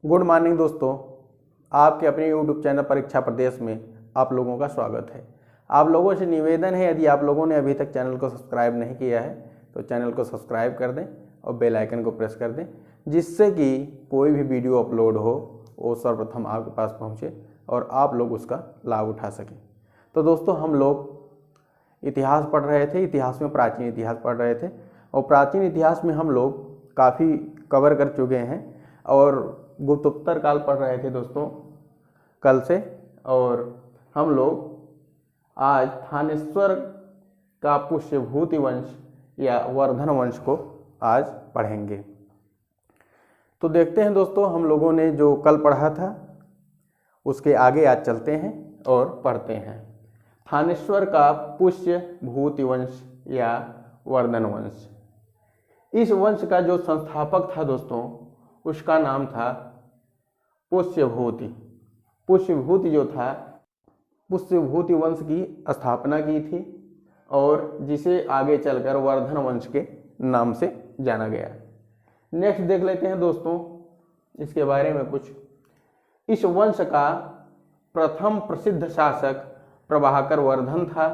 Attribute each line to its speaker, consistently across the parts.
Speaker 1: Good morning दोस्तों, आपके अपने यूट्यूब चैनल परीक्षा प्रदेश में आप लोगों का स्वागत है। आप लोगों से निवेदन है, यदि आप लोगों ने अभी तक चैनल को सब्सक्राइब नहीं किया है तो चैनल को सब्सक्राइब कर दें और बेल आइकन को प्रेस कर दें, जिससे कि कोई भी वीडियो अपलोड हो वो सर्वप्रथम आपके पास पहुंचे और आप लोग उसका लाभ उठा सकें। तो दोस्तों, हम लोग इतिहास पढ़ रहे थे, इतिहास में प्राचीन इतिहास पढ़ रहे थे और प्राचीन इतिहास में हम लोग काफ़ी कवर कर चुके हैं और गुप्तोत्तर काल पढ़ रहे थे दोस्तों कल से। और हम लोग आज थानेश्वर का पुष्यभूति वंश या वर्धन वंश को आज पढ़ेंगे। तो देखते हैं दोस्तों, हम लोगों ने जो कल पढ़ा था उसके आगे आज चलते हैं और पढ़ते हैं। थानेश्वर का पुष्यभूति वंश या वर्धन वंश। इस वंश का जो संस्थापक था दोस्तों, उसका नाम था पुष्यभूति। पुष्यभूति जो था, पुष्यभूति वंश की स्थापना की थी और जिसे आगे चलकर वर्धन वंश के नाम से जाना गया। नेक्स्ट देख लेते हैं दोस्तों इसके बारे में कुछ। इस वंश का प्रथम प्रसिद्ध शासक प्रभाकर वर्धन था।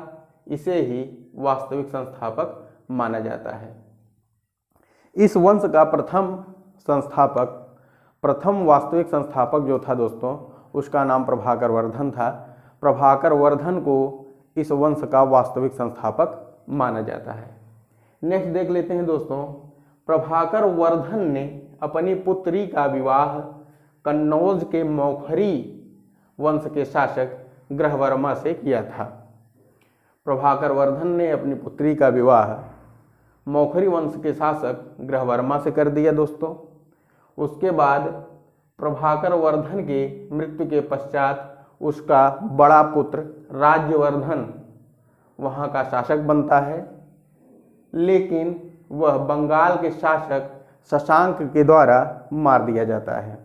Speaker 1: इसे ही वास्तविक संस्थापक माना जाता है। इस वंश का प्रथम वास्तविक संस्थापक जो था दोस्तों, उसका नाम प्रभाकर वर्धन था। प्रभाकर वर्धन को इस वंश का वास्तविक संस्थापक माना जाता है। नेक्स्ट देख लेते हैं दोस्तों। प्रभाकर वर्धन ने अपनी पुत्री का विवाह कन्नौज के मौखरी वंश के शासक ग्रहवर्मा से किया था। प्रभाकर वर्धन ने अपनी पुत्री का विवाह मौखरी वंश के शासक ग्रहवर्मा से कर दिया दोस्तों। उसके बाद प्रभाकर वर्धन के मृत्यु के पश्चात उसका बड़ा पुत्र राज्यवर्धन वहाँ का शासक बनता है, लेकिन वह बंगाल के शासक शशांक के द्वारा मार दिया जाता है।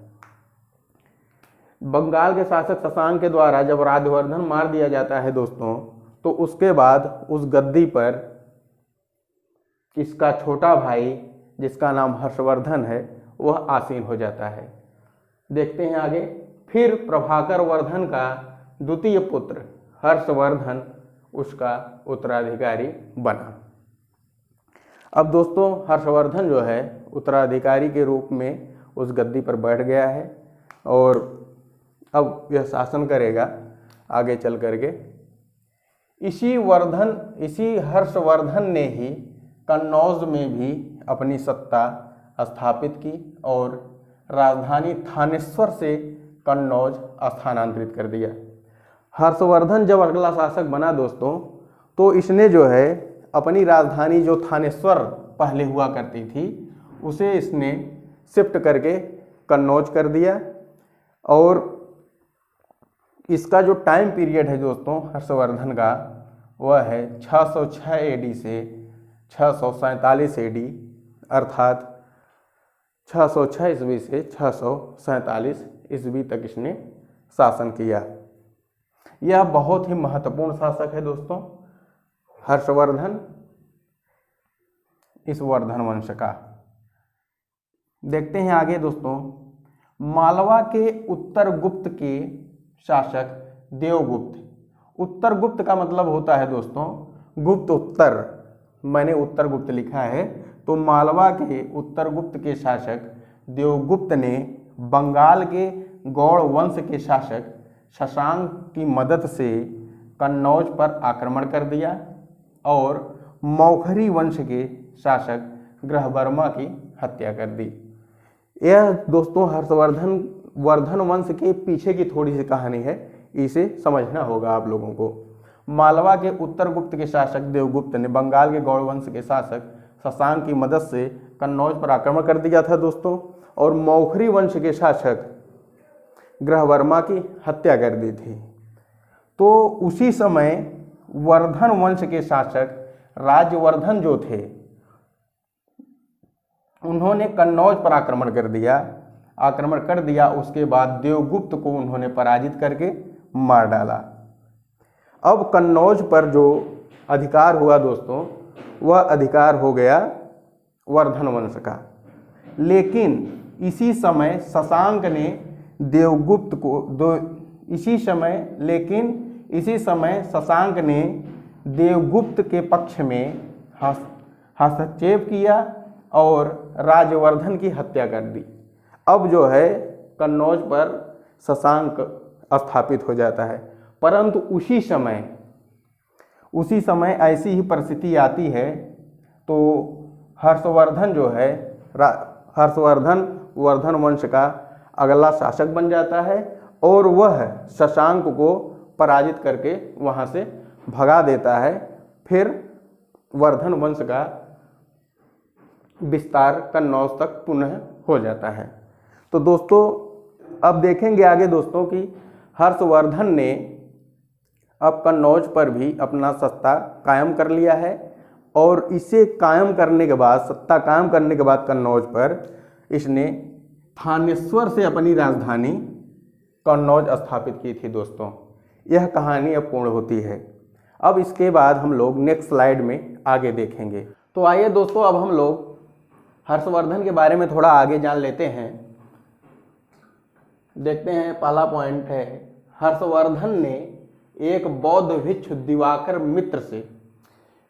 Speaker 1: बंगाल के शासक शशांक के द्वारा जब राज्यवर्धन मार दिया जाता है दोस्तों, तो उसके बाद उस गद्दी पर इसका छोटा भाई जिसका नाम हर्षवर्धन है वह आसीन हो जाता है। देखते हैं आगे। फिर प्रभाकर वर्धन का द्वितीय पुत्र हर्षवर्धन उसका उत्तराधिकारी बना। अब दोस्तों, हर्षवर्धन जो है उत्तराधिकारी के रूप में उस गद्दी पर बैठ गया है और अब यह शासन करेगा आगे चल करके। इसी हर्षवर्धन ने ही कन्नौज में भी अपनी सत्ता स्थापित की और राजधानी थानेश्वर से कन्नौज स्थानांतरित कर दिया। हर्षवर्धन जब अगला शासक बना दोस्तों, तो इसने जो है अपनी राजधानी जो थानेश्वर पहले हुआ करती थी उसे इसने शिफ्ट करके कन्नौज कर दिया। और इसका जो टाइम पीरियड है दोस्तों हर्षवर्धन का, वह है 606 AD से 647 AD, अर्थात 606 ईस्वी से 647 ईस्वी तक इसने शासन किया। यह बहुत ही महत्वपूर्ण शासक है दोस्तों हर्षवर्धन, इस वर्धन वंश का। देखते हैं आगे दोस्तों। मालवा के उत्तर गुप्त के शासक देवगुप्त। उत्तर गुप्त का मतलब होता है दोस्तों गुप्त उत्तर, मैंने उत्तर गुप्त लिखा है। तो मालवा के उत्तर गुप्त के शासक देवगुप्त ने बंगाल के गौड़ वंश के शासक शशांक की मदद से कन्नौज पर आक्रमण कर दिया और मौखरी वंश के शासक ग्रहवर्मा की हत्या कर दी। यह दोस्तों वर्धन वंश के पीछे की थोड़ी सी कहानी है, इसे समझना होगा आप लोगों को। मालवा के उत्तर गुप्त के शासक देवगुप्त ने बंगाल के गौड़ वंश के शासक शशांक की मदद से कन्नौज पर आक्रमण कर दिया था दोस्तों और मौखरी वंश के शासक ग्रहवर्मा की हत्या कर दी थी। तो उसी समय वर्धन वंश के शासक राज्यवर्धन जो थे, उन्होंने कन्नौज पर आक्रमण कर दिया। उसके बाद देवगुप्त को उन्होंने पराजित करके मार डाला। अब कन्नौज पर जो अधिकार हुआ दोस्तों, वह अधिकार हो गया वर्धन वंश का। लेकिन इसी समय शशांक ने देवगुप्त को इसी समय शशांक ने देवगुप्त के पक्ष में हस्तक्षेप किया और राजवर्धन की हत्या कर दी। अब जो है कन्नौज पर शशांक स्थापित हो जाता है, परंतु उसी समय ऐसी ही परिस्थिति आती है तो हर्षवर्धन जो है वर्धन वंश का अगला शासक बन जाता है और वह शशांक को पराजित करके वहाँ से भगा देता है। फिर वर्धन वंश का विस्तार कन्नौज तक पुनः हो जाता है। तो दोस्तों अब देखेंगे आगे दोस्तों कि हर्षवर्धन ने अब कन्नौज पर भी अपना सत्ता कायम कर लिया है और इसे सत्ता कायम करने के बाद कन्नौज पर इसने थानेश्वर से अपनी राजधानी कन्नौज स्थापित की थी। दोस्तों यह कहानी अब पूर्ण होती है। अब इसके बाद हम लोग नेक्स्ट स्लाइड में आगे देखेंगे। तो आइए दोस्तों अब हम लोग हर्षवर्धन के बारे में थोड़ा आगे जान लेते हैं। देखते हैं, पहला पॉइंट है, हर्षवर्धन ने एक बौद्ध भिक्षु दिवाकर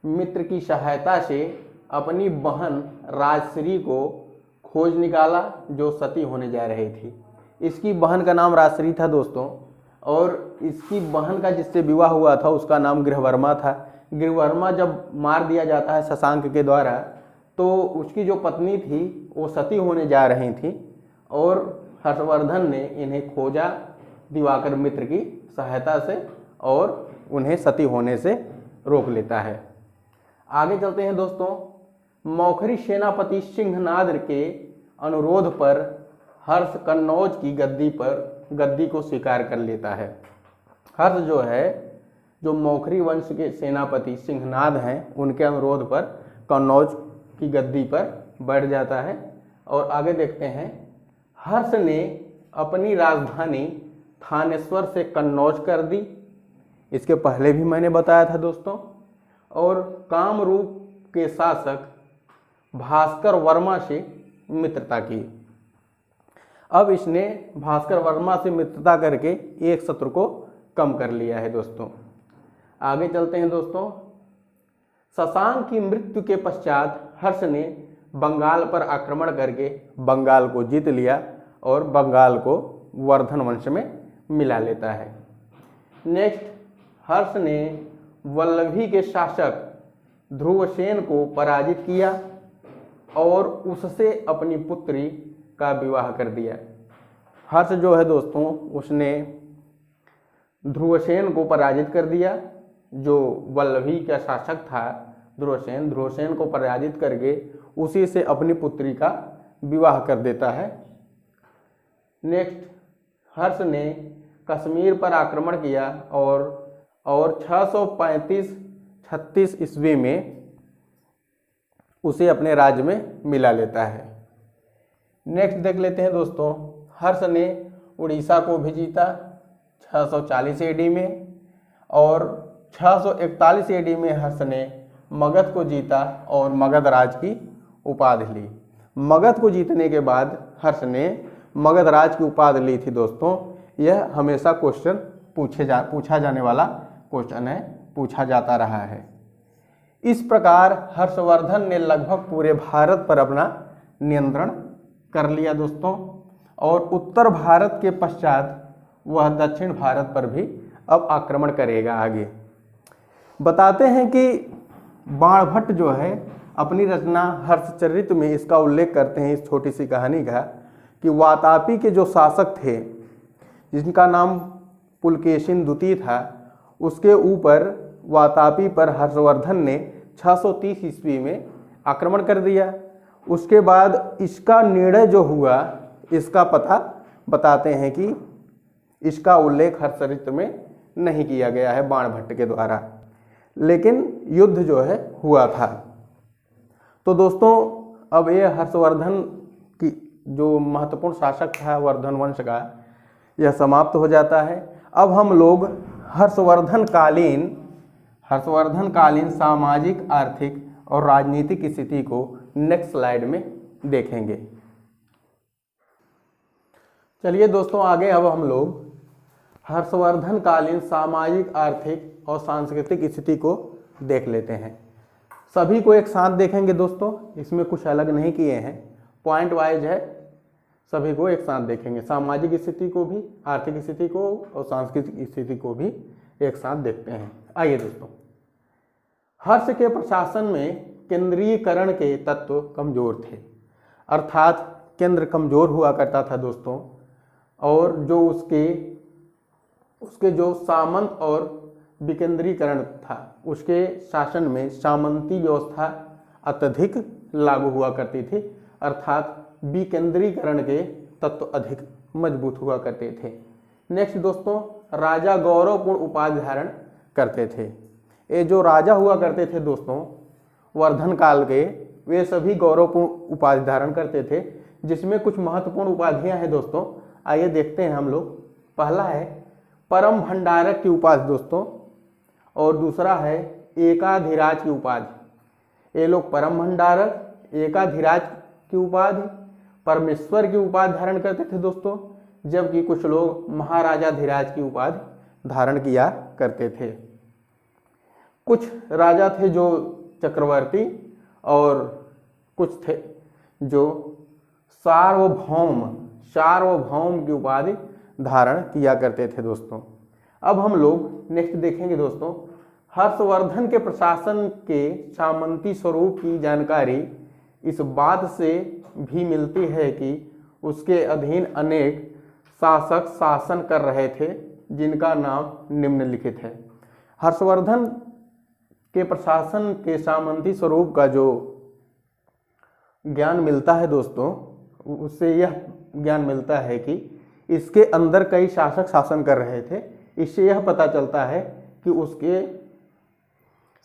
Speaker 1: मित्र की सहायता से अपनी बहन राजश्री को खोज निकाला जो सती होने जा रही थी। इसकी बहन का नाम राजश्री था दोस्तों, और इसकी बहन का जिससे विवाह हुआ था उसका नाम गृहवर्मा था। गृहवर्मा जब मार दिया जाता है शशांक के द्वारा तो उसकी जो पत्नी थी वो सती होने जा रही थी और हर्षवर्धन ने इन्हें खोजा दिवाकर मित्र की सहायता से और उन्हें सती होने से रोक लेता है। आगे चलते हैं दोस्तों। मौखरी सेनापति सिंहनाद के अनुरोध पर हर्ष कन्नौज की गद्दी को स्वीकार कर लेता है। हर्ष जो मौखरी वंश के सेनापति सिंहनाद हैं उनके अनुरोध पर कन्नौज की गद्दी पर बैठ जाता है। और आगे देखते हैं, हर्ष ने अपनी राजधानी थानेश्वर से कन्नौज कर दी। इसके पहले भी मैंने बताया था दोस्तों। और कामरूप के शासक भास्कर वर्मा से मित्रता की। अब इसने भास्कर वर्मा से मित्रता करके एक शत्रु को कम कर लिया है दोस्तों। आगे चलते हैं दोस्तों। शशांक की मृत्यु के पश्चात हर्ष ने बंगाल पर आक्रमण करके बंगाल को जीत लिया और बंगाल को वर्धन वंश में मिला लेता है। नेक्स्ट, हर्ष ने वल्लभी के शासक ध्रुवसेन को पराजित किया और उससे अपनी पुत्री का विवाह कर दिया। हर्ष जो है दोस्तों उसने ध्रुवसेन को पराजित कर दिया। जो वल्लभी का शासक था ध्रुवसेन को पराजित करके उसी से अपनी पुत्री का विवाह कर देता है। नेक्स्ट, हर्ष ने कश्मीर पर आक्रमण किया और 635-36 ईस्वी में उसे अपने राज्य में मिला लेता है। नेक्स्ट देख लेते हैं दोस्तों। हर्ष ने उड़ीसा को भी जीता 640 एडी में और 641 एडी में हर्ष ने मगध को जीता और मगध राज की उपाधि ली। मगध को जीतने के बाद हर्ष ने मगध राज की उपाधि ली थी दोस्तों। यह हमेशा क्वेश्चन पूछा जाने वाला क्वेश्चन है, पूछा जाता रहा है। इस प्रकार हर्षवर्धन ने लगभग पूरे भारत पर अपना नियंत्रण कर लिया दोस्तों और उत्तर भारत के पश्चात वह दक्षिण भारत पर भी अब आक्रमण करेगा। आगे बताते हैं कि बाणभट्ट जो है अपनी रचना हर्षचरित में इसका उल्लेख करते हैं इस छोटी सी कहानी का कि वातापी के जो शासक थे जिनका नाम पुलकेशिन द्वितीय था, उसके ऊपर वातापी पर हर्षवर्धन ने 630 ईस्वी में आक्रमण कर दिया। उसके बाद इसका निर्णय जो हुआ इसका पता बताते हैं कि इसका उल्लेख हर्षचरित्र में नहीं किया गया है बाणभट्ट के द्वारा, लेकिन युद्ध जो है हुआ था। तो दोस्तों अब ये हर्षवर्धन की जो महत्वपूर्ण शासक था वर्धन वंश का यह समाप्त हो जाता है। अब हम लोग हर्षवर्धन कालीन सामाजिक, आर्थिक और राजनीतिक स्थिति को नेक्स्ट स्लाइड में देखेंगे। चलिए दोस्तों, आगे अब हम लोग हर्षवर्धन कालीन सामाजिक, आर्थिक और सांस्कृतिक स्थिति को देख लेते हैं। सभी को एक साथ देखेंगे दोस्तों, इसमें कुछ अलग नहीं किए हैं, पॉइंट वाइज है, सभी को एक साथ देखेंगे। सामाजिक स्थिति को भी, आर्थिक स्थिति को और सांस्कृतिक स्थिति को भी एक साथ देखते हैं। आइए दोस्तों, हर्ष के प्रशासन में केंद्रीयकरण के तत्व कमजोर थे, अर्थात केंद्र कमजोर हुआ करता था दोस्तों, और जो उसके जो सामंत और विकेंद्रीकरण था, उसके शासन में सामंती व्यवस्था अत्यधिक लागू हुआ करती थी, अर्थात विकेंद्रीकरण के तत्व अधिक मजबूत हुआ करते थे। नेक्स्ट दोस्तों, राजा गौरवपूर्ण उपाधि धारण करते थे। ये जो राजा हुआ करते थे दोस्तों वर्धन काल के, वे सभी गौरवपूर्ण उपाधि धारण करते थे, जिसमें कुछ महत्वपूर्ण उपाधियां हैं दोस्तों। आइए देखते हैं हम लोग। पहला है परम भंडारक की उपाधि दोस्तों, और दूसरा है एकाधिराज की उपाधि। ये लोग परम भंडारक, एकाधिराज की उपाधि, परमेश्वर की उपाधि धारण करते थे दोस्तों, जबकि कुछ लोग महाराजाधिराज की उपाधि धारण किया करते थे। कुछ राजा थे जो चक्रवर्ती, और कुछ थे जो सार्वभौम की उपाधि धारण किया करते थे दोस्तों। अब हम लोग नेक्स्ट देखेंगे दोस्तों, हर्षवर्धन के प्रशासन के सामंती स्वरूप की जानकारी इस बात से भी मिलती है कि उसके अधीन अनेक शासक शासन कर रहे थे, जिनका नाम निम्नलिखित है। हर्षवर्धन के प्रशासन के सामंती स्वरूप का जो ज्ञान मिलता है दोस्तों, उससे यह ज्ञान मिलता है कि इसके अंदर कई शासक शासन कर रहे थे। इससे यह पता चलता है कि उसके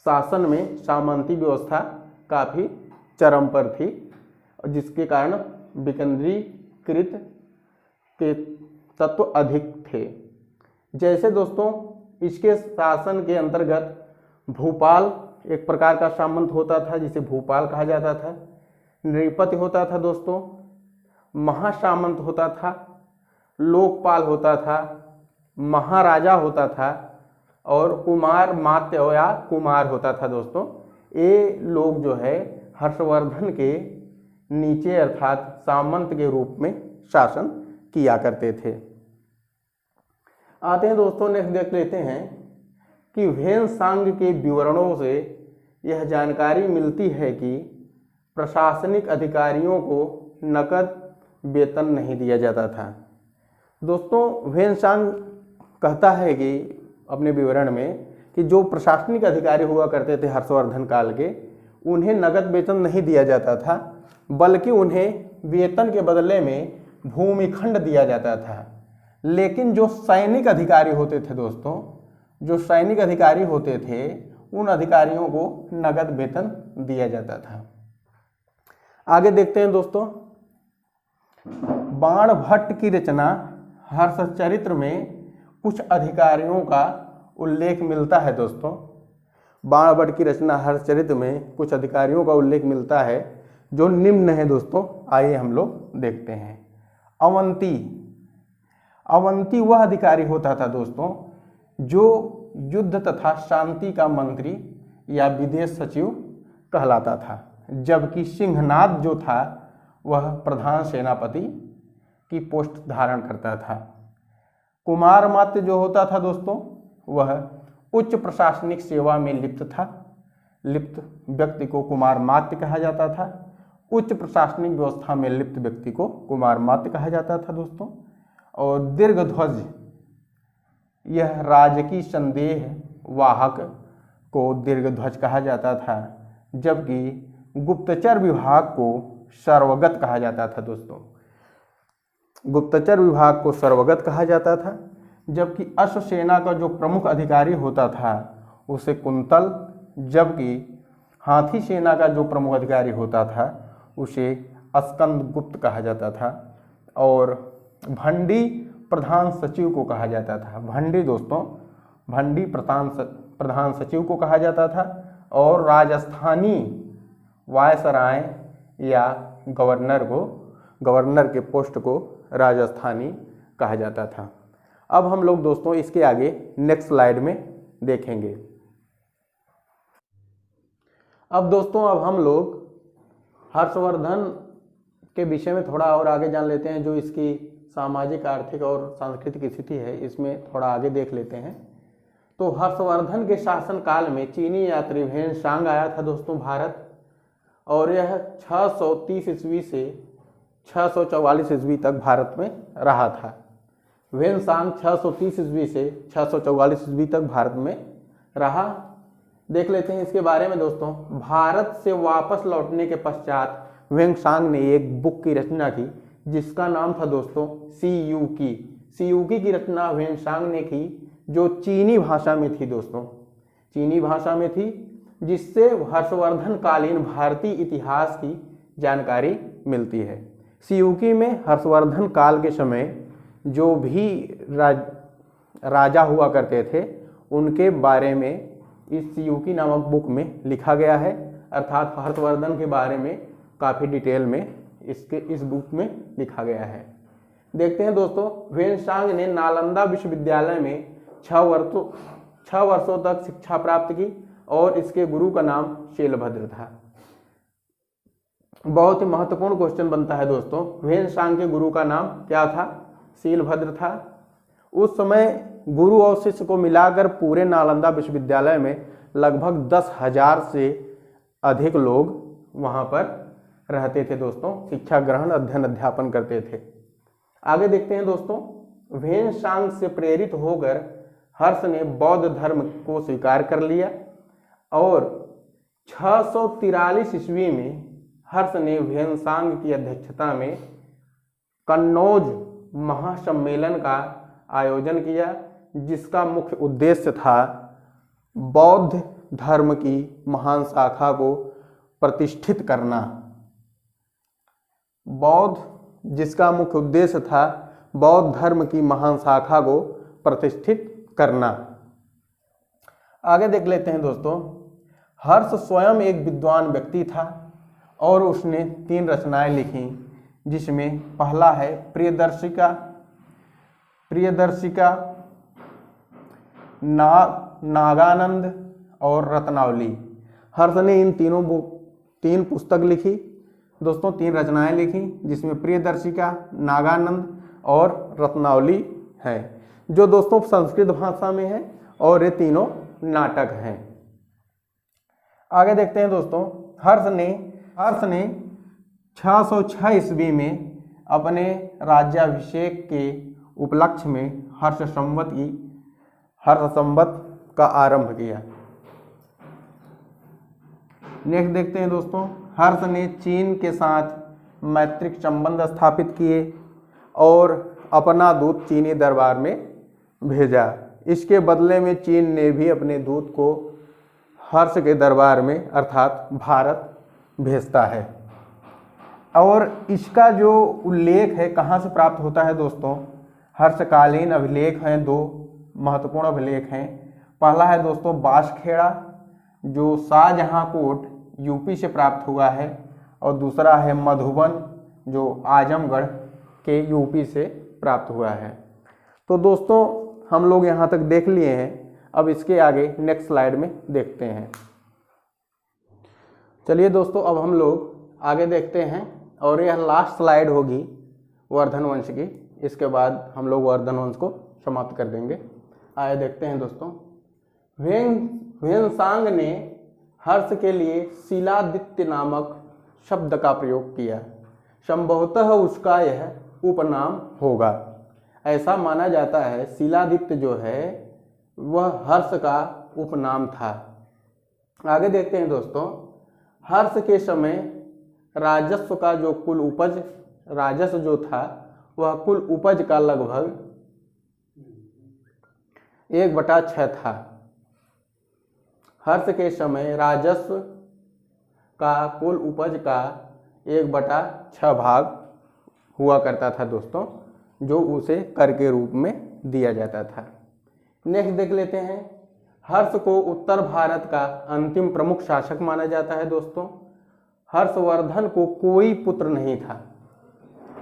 Speaker 1: शासन में सामंती व्यवस्था काफ़ी चरम पर थी, जिसके कारण विकेंद्रीकृत के तत्व अधिक थे। जैसे दोस्तों इसके शासन के अंतर्गत भूपाल एक प्रकार का सामंत होता था, जिसे भूपाल कहा जाता था। नृपति होता था दोस्तों, महासामंत होता था, लोकपाल होता था, महाराजा होता था, और कुमार मात्य या कुमार होता था दोस्तों। ये लोग जो है हर्षवर्धन के नीचे अर्थात सामंत के रूप में शासन किया करते थे। आते हैं दोस्तों, नेक्स्ट देख लेते हैं कि वेनसांग के विवरणों से यह जानकारी मिलती है कि प्रशासनिक अधिकारियों को नकद वेतन नहीं दिया जाता था। दोस्तों वेनसांग कहता है कि अपने विवरण में कि जो प्रशासनिक अधिकारी हुआ करते थे हर्षवर्धन काल के, उन्हें नकद वेतन नहीं दिया जाता था, बल्कि उन्हें वेतन के बदले में भूमिखंड दिया जाता था। लेकिन जो सैनिक अधिकारी होते थे दोस्तों, जो सैनिक अधिकारी होते थे, उन अधिकारियों को नगद वेतन दिया जाता था। आगे देखते हैं दोस्तों, बाणभट्ट की रचना हर्षचरित्र में कुछ अधिकारियों का उल्लेख मिलता है दोस्तों। बाणभट्ट की रचना हर्षचरित्र में कुछ अधिकारियों का उल्लेख मिलता है, जो निम्न है दोस्तों। आइए हम लोग देखते हैं। अवंती वह अधिकारी होता था दोस्तों जो युद्ध तथा शांति का मंत्री या विदेश सचिव कहलाता था, जबकि सिंहनाद जो था वह प्रधान सेनापति की पोस्ट धारण करता था। कुमारमात्य जो होता था दोस्तों, वह उच्च प्रशासनिक सेवा में लिप्त था। लिप्त व्यक्ति को कुमारमात्य कहा जाता था। उच्च प्रशासनिक व्यवस्था में लिप्त व्यक्ति को कुमारमात्य कहा जाता था दोस्तों। और दीर्घध्वज, यह राजकीय संदेह वाहक को दीर्घध्वज कहा जाता था, जबकि गुप्तचर विभाग को सर्वगत कहा जाता था दोस्तों। गुप्तचर विभाग को सर्वगत कहा जाता था, जबकि अश्वसेना का जो प्रमुख अधिकारी होता था उसे कुंतल, जबकि हाथी सेना का जो प्रमुख अधिकारी होता था उसे स्कंद गुप्त कहा जाता था। और भंडी प्रधान सचिव को कहा जाता था। भंडी दोस्तों, भंडी प्रधान सचिव को कहा जाता था। और राजस्थानी वायसराय या गवर्नर को गवर्नर के पोस्ट को राजस्थानी कहा जाता था। अब हम लोग दोस्तों इसके आगे नेक्स्ट स्लाइड में देखेंगे। अब दोस्तों अब हम लोग हर्षवर्धन के विषय में थोड़ा और आगे जान लेते हैं। जो इसकी सामाजिक, आर्थिक और सांस्कृतिक स्थिति है इसमें थोड़ा आगे देख लेते हैं। तो हर्षवर्धन के शासनकाल में चीनी यात्री ह्वेनसांग आया था दोस्तों भारत, और यह 630 ईस्वी से 644 ईस्वी तक भारत में रहा था। ह्वेनसांग 630 ईस्वी से 644 ईस्वी तक भारत में रहा। देख लेते हैं इसके बारे में दोस्तों। भारत से वापस लौटने के पश्चात ह्वेनसांग ने एक बुक की रचना की जिसका नाम था दोस्तों सीयूकी। सीयूकी की रचना ह्वेनसांग ने की जो चीनी भाषा में थी दोस्तों, चीनी भाषा में थी, जिससे हर्षवर्धन कालीन भारतीय इतिहास की जानकारी मिलती है। सीयूकी में हर्षवर्धन काल के समय जो भी राजा हुआ करते थे उनके बारे में इस सीयूकी नामक बुक में लिखा गया है, अर्थात हर्षवर्धन के बारे में काफ़ी डिटेल में इस बुक में लिखा गया है। देखते हैं दोस्तों, ह्वेनसांग ने नालंदा विश्वविद्यालय में 6 वर्षों तक शिक्षा प्राप्त की और इसके गुरु का नाम शीलभद्र था। बहुत ही महत्वपूर्ण क्वेश्चन बनता है दोस्तों, ह्वेनसांग के गुरु का नाम क्या था? शीलभद्र था। उस समय गुरु और शिष्य को मिलाकर पूरे नालंदा विश्वविद्यालय में लगभग 10,000 से अधिक लोग वहाँ पर रहते थे दोस्तों, शिक्षा ग्रहण, अध्ययन, अध्यापन करते थे। आगे देखते हैं दोस्तों, ह्वेनसांग से प्रेरित होकर हर्ष ने बौद्ध धर्म को स्वीकार कर लिया और 643 ईस्वी में हर्ष ने ह्वेनसांग की अध्यक्षता में कन्नौज महासम्मेलन का आयोजन किया, जिसका मुख्य उद्देश्य था बौद्ध धर्म की महान शाखा को प्रतिष्ठित करना। जिसका मुख्य उद्देश्य था बौद्ध धर्म की महान शाखा को प्रतिष्ठित करना। आगे देख लेते हैं दोस्तों, हर्ष स्वयं एक विद्वान व्यक्ति था और उसने 3 रचनाएं लिखी, जिसमें पहला है प्रियदर्शिका, नागानंद और रत्नावली। हर्ष ने इन 3 पुस्तक लिखी दोस्तों, 3 रचनाएं लिखी, जिसमें प्रियदर्शिका, नागानंद और रत्नावली है, जो दोस्तों संस्कृत भाषा में है और ये तीनों नाटक हैं। आगे देखते हैं दोस्तों, हर्ष ने 606 ईस्वी में अपने राज्याभिषेक के उपलक्ष्य में हर्ष संवत का आरंभ किया। नेक्स्ट देखते हैं दोस्तों, हर्ष ने चीन के साथ मैत्रिक संबंध स्थापित किए और अपना दूत चीनी दरबार में भेजा। इसके बदले में चीन ने भी अपने दूत को हर्ष के दरबार में अर्थात भारत भेजता है। और इसका जो उल्लेख है कहाँ से प्राप्त होता है दोस्तों? हर्षकालीन अभिलेख हैं, 2 महत्वपूर्ण अभिलेख हैं। पहला है दोस्तों बांसखेड़ा, जो शाहजहांकोट यूपी से प्राप्त हुआ है, और दूसरा है मधुबन, जो आजमगढ़ के यूपी से प्राप्त हुआ है। तो दोस्तों हम लोग यहाँ तक देख लिए हैं। अब इसके आगे नेक्स्ट स्लाइड में देखते हैं। चलिए दोस्तों, अब हम लोग आगे देखते हैं और यह लास्ट स्लाइड होगी वर्धन वंश की। इसके बाद हम लोग वर्धन वंश को समाप्त कर देंगे। आइए देखते हैं दोस्तों, ह्वेनसांग ने हर्ष के लिए शिलादित्य नामक शब्द का प्रयोग किया। संभवतः उसका यह उपनाम होगा। ऐसा माना जाता है शिलादित्य जो है वह हर्ष का उपनाम था। आगे देखते हैं दोस्तों, हर्ष के समय राजस्व का जो कुल उपज राजस्व जो था वह कुल उपज का लगभग 1/6 था। हर्ष के समय राजस्व का कुल उपज का 1/6 भाग हुआ करता था दोस्तों, जो उसे कर के रूप में दिया जाता था। नेक्स्ट देख लेते हैं, हर्ष को उत्तर भारत का अंतिम प्रमुख शासक माना जाता है दोस्तों। हर्षवर्धन को कोई पुत्र नहीं था।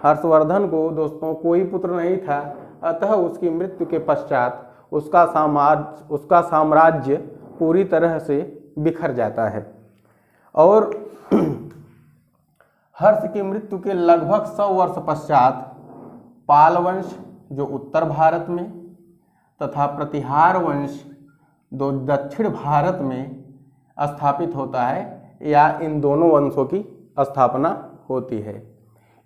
Speaker 1: हर्षवर्धन को दोस्तों कोई पुत्र नहीं था, अतः उसकी मृत्यु के पश्चात उसका साम्राज्य पूरी तरह से बिखर जाता है। और हर्ष की मृत्यु के लगभग 100 वर्ष पश्चात पाल वंश जो उत्तर भारत में तथा प्रतिहार वंश जो दक्षिण भारत में स्थापित होता है, या इन दोनों वंशों की स्थापना होती है।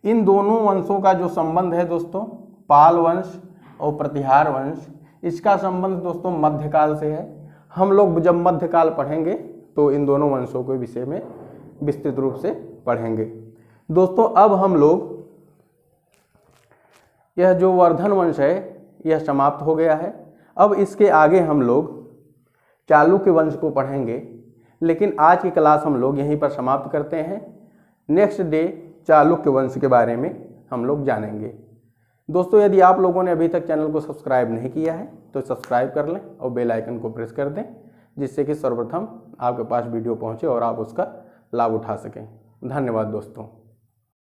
Speaker 1: इन दोनों वंशों का जो संबंध है दोस्तों, पाल वंश और प्रतिहार वंश, इसका संबंध दोस्तों मध्यकाल से है। हम लोग जब मध्यकाल पढ़ेंगे तो इन दोनों वंशों के विषय में विस्तृत रूप से पढ़ेंगे। दोस्तों अब हम लोग यह जो वर्धन वंश है यह समाप्त हो गया है। अब इसके आगे हम लोग चालुक्य वंश को पढ़ेंगे, लेकिन आज की क्लास हम लोग यहीं पर समाप्त करते हैं। नेक्स्ट डे चालुक्य वंश के बारे में हम लोग जानेंगे। दोस्तों यदि आप लोगों ने अभी तक चैनल को सब्सक्राइब नहीं किया है तो सब्सक्राइब कर लें और बेल आइकन को प्रेस कर दें, जिससे कि सर्वप्रथम आपके पास वीडियो पहुंचे और आप उसका लाभ उठा सकें। धन्यवाद दोस्तों।